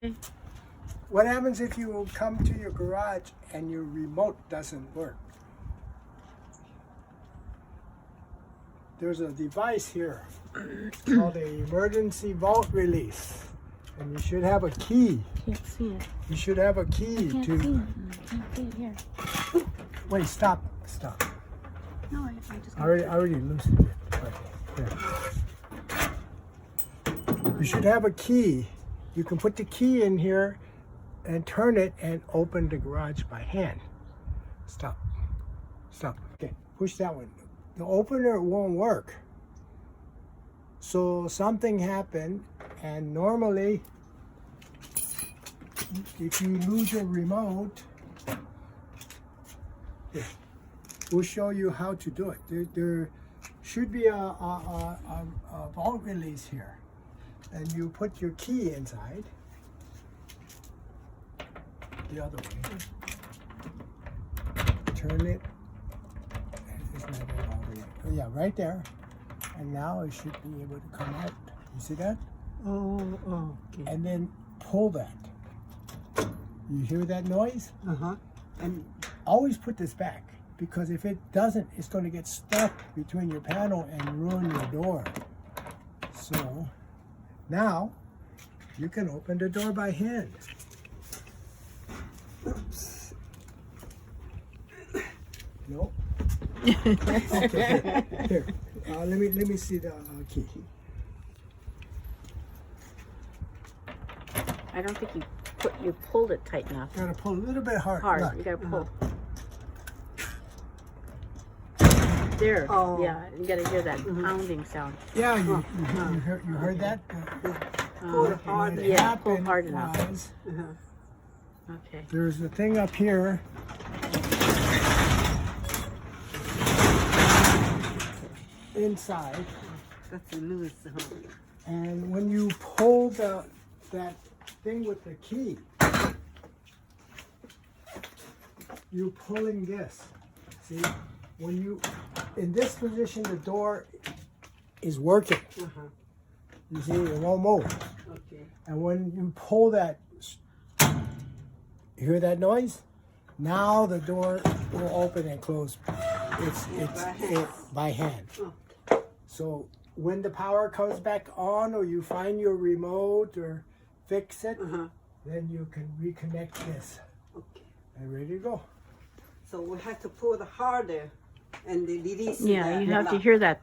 Okay. What happens if you come to your garage and your remote doesn't work? There's a device here called an emergency vault release. And you should have a key. Can't see it. You should have a key Can't to... see it. Can't see it here. Wait, stop. No, I just. I already loosened it. Okay, here. You should have a key. You can put the key in here and turn it and open the garage by hand. Stop. Okay, push that one. The opener won't work. So something happened, and normally if you lose your remote, here, we'll show you how to do it. There should be a vault release here, and you put your key inside. The other way. Turn it. It's not that all the way. Oh, yeah, right there. And now it should be able to come out. You see that? Oh, okay. And then pull that. You hear that noise? Uh-huh. And always put this back, because if it doesn't, it's going to get stuck between your panel and ruin your door. So now you can open the door by hand. Oops. Nope. Okay. Here. Let me see the key. I don't think you pulled it tight enough. Gotta pull a little bit hard. Hard. Look. You gotta pull. There. Oh. Yeah, you gotta hear that pounding sound. Yeah, you heard that? Pull hard. What Yeah, happened pull hard enough. was Okay. there's a thing up here. Inside, That's loose. Huh? and when you pull that thing with the key, you're pulling this. See, when you in this position, the door is working. Uh-huh. You see, it won't move. Okay. And when you pull that, you hear that noise? Now the door will open and close. It's by hand. Oh. So when the power comes back on, or you find your remote or fix it, Uh-huh. then you can reconnect this Okay. and ready to go. So we have to pull the harder and the release. Yeah, the you have to lock. hear that